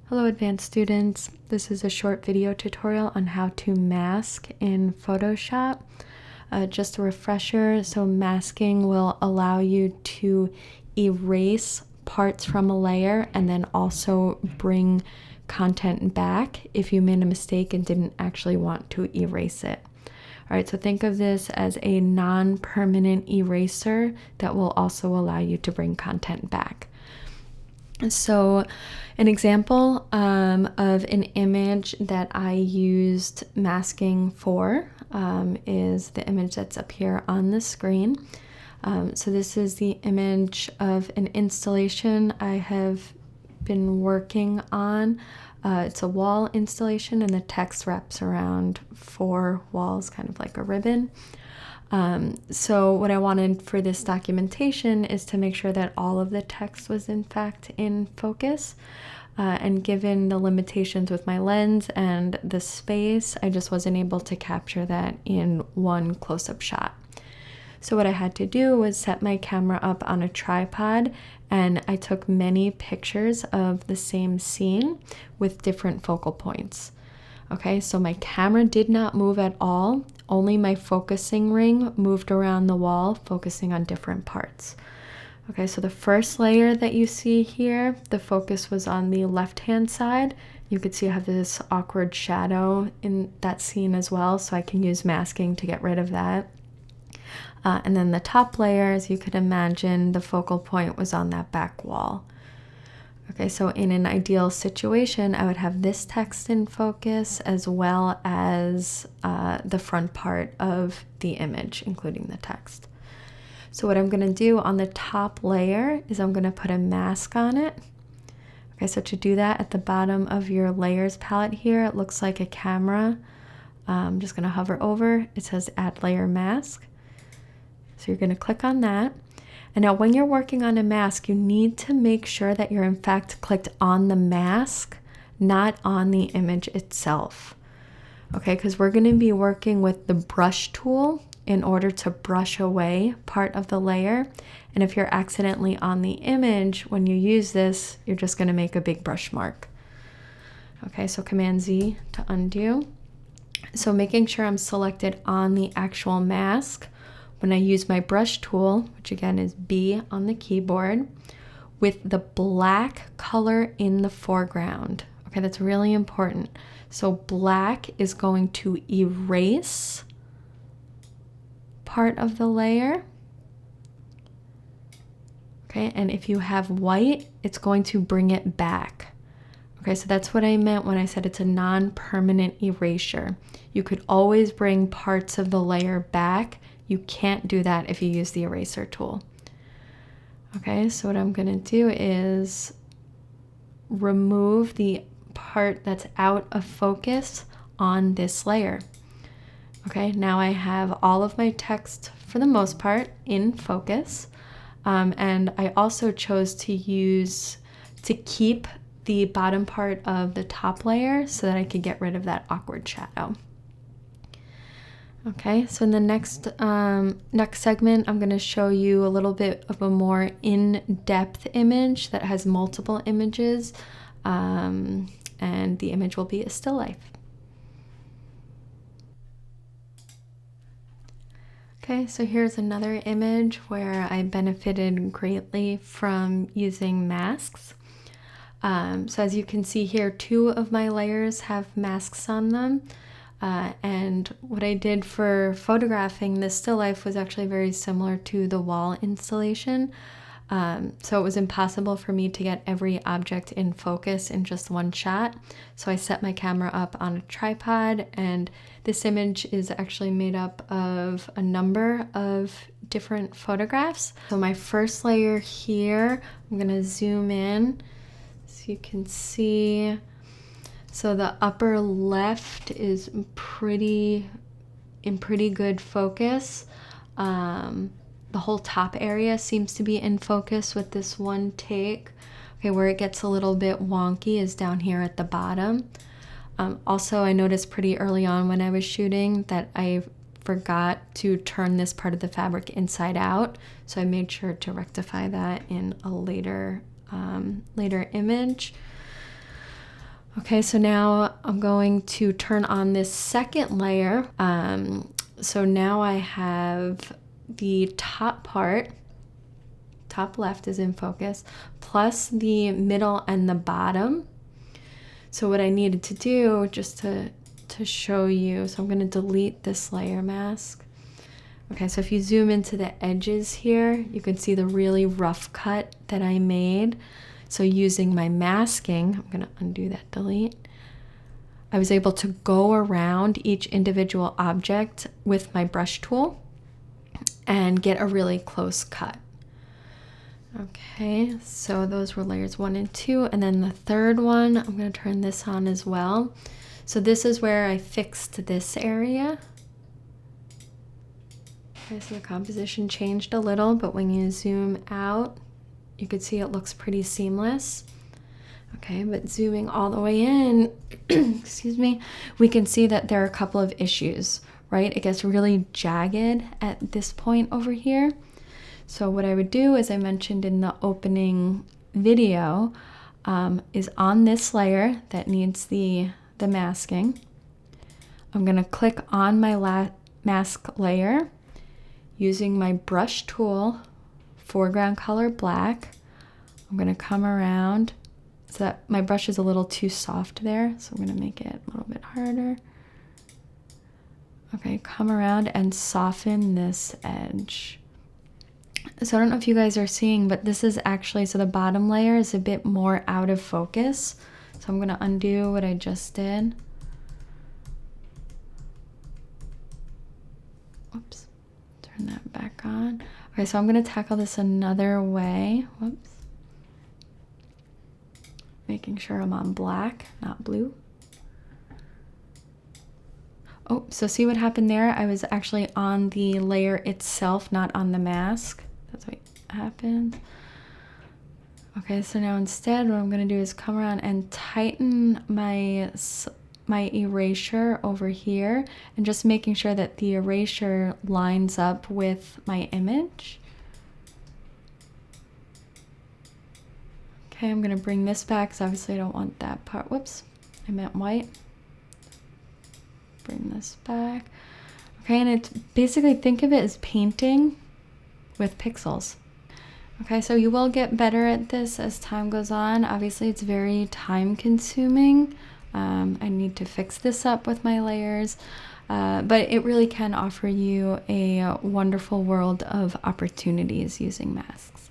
Hello advanced students, this is a short video tutorial on how to mask in Photoshop. Just a refresher, so masking will allow you to erase parts from a layer and then also bring content back if you made a mistake and didn't actually want to erase it. Alright, so think of this as a non-permanent eraser that will also allow you to bring content back. So an example of an image that I used masking for is the image that's up here on the screen. So this is the image of an installation I have been working on. It's a wall installation and the text wraps around 4 walls, kind of like a ribbon. So what I wanted for this documentation is to make sure that all of the text was in fact in focus. And given the limitations with my lens and the space, I just wasn't able to capture that in one close-up shot. So what I had to do was set my camera up on a tripod, and I took many pictures of the same scene with different focal points. Okay, so my camera did not move at all. Only my focusing ring moved around the wall, focusing on different parts. Okay, so the first layer that you see here, the focus was on the left-hand side. You could see I have this awkward shadow in that scene as well, so I can use masking to get rid of that. And then the top layer, as you could imagine, the focal point was on that back wall. Okay, so in an ideal situation, I would have this text in focus as well as the front part of the image, including the text. So what I'm going to do on the top layer is I'm going to put a mask on it. Okay, so to do that, at the bottom of your layers palette here, it looks like a camera. I'm just going to hover over. It says Add Layer Mask. So you're going to click on that. And now when you're working on a mask, you need to make sure that you're in fact clicked on the mask, not on the image itself. Okay, because we're going to be working with the brush tool in order to brush away part of the layer. And if you're accidentally on the image, when you use this, you're just going to make a big brush mark. Okay, so Command Z to undo. So making sure I'm selected on the actual mask. When I use my brush tool, which again is B on the keyboard, with the black color in the foreground. Okay, that's really important. So black is going to erase part of the layer. Okay, and if you have white, it's going to bring it back. Okay, so that's what I meant when I said it's a non-permanent erasure. You could always bring parts of the layer back. You can't do that if you use the eraser tool. Okay, so what I'm going to do is remove the part that's out of focus on this layer. Okay, now I have all of my text, for the most part, in focus. And I also chose to keep the bottom part of the top layer so that I could get rid of that awkward shadow. Okay, so in the next segment, I'm going to show you a little bit of a more in-depth image that has multiple images, and the image will be a still life. Okay, so here's another image where I benefited greatly from using masks. So as you can see here, 2 of my layers have masks on them. And what I did for photographing this still life was actually very similar to the wall installation. So it was impossible for me to get every object in focus in just one shot. So I set my camera up on a tripod, and this image is actually made up of a number of different photographs. So my first layer here, I'm going to zoom in so you can see. So the upper left is in pretty good focus. The whole top area seems to be in focus with this one take. Okay, where it gets a little bit wonky is down here at the bottom. Also, I noticed pretty early on when I was shooting that I forgot to turn this part of the fabric inside out, so I made sure to rectify that in a later image. Okay, so now I'm going to turn on this second layer. So now I have the top part, top left is in focus, plus the middle and the bottom. So what I needed to do, just to show you, so I'm going to delete this layer mask. Okay, so if you zoom into the edges here, you can see the really rough cut that I made. So using my masking, I'm going to undo that delete. I was able to go around each individual object with my brush tool and get a really close cut. Okay, so those were layers 1 and 2, and then the third one, I'm going to turn this on as well. So this is where I fixed this area. Okay, so the composition changed a little, but when you zoom out, you can see it looks pretty seamless. Okay, but zooming all the way in, excuse me, we can see that there are a couple of issues, right? It gets really jagged at this point over here. So what I would do, as I mentioned in the opening video, is on this layer that needs the masking. I'm going to click on my mask layer using my brush tool, foreground color black. I'm going to come around. So that my brush is a little too soft there, so I'm going to make it a little bit harder. Okay, come around and soften this edge. So I don't know if you guys are seeing, but this is actually, so the bottom layer is a bit more out of focus. So I'm going to undo what I just did. Oops, turn that back on. Okay, so I'm going to tackle this another way. Whoops. Making sure I'm on black, not blue. Oh, so see what happened there? I was actually on the layer itself, not on the mask. That's what happened. Okay, so now instead what I'm going to do is come around and tighten my erasure over here, and just making sure that the erasure lines up with my image. Okay, I'm going to bring this back because obviously I don't want that part. Whoops, I meant white. Bring this back. Okay, and it's basically, think of it as painting with pixels. Okay, so you will get better at this as time goes on. Obviously, it's very time consuming. I need to fix this up with my layers, but it really can offer you a wonderful world of opportunities using masks.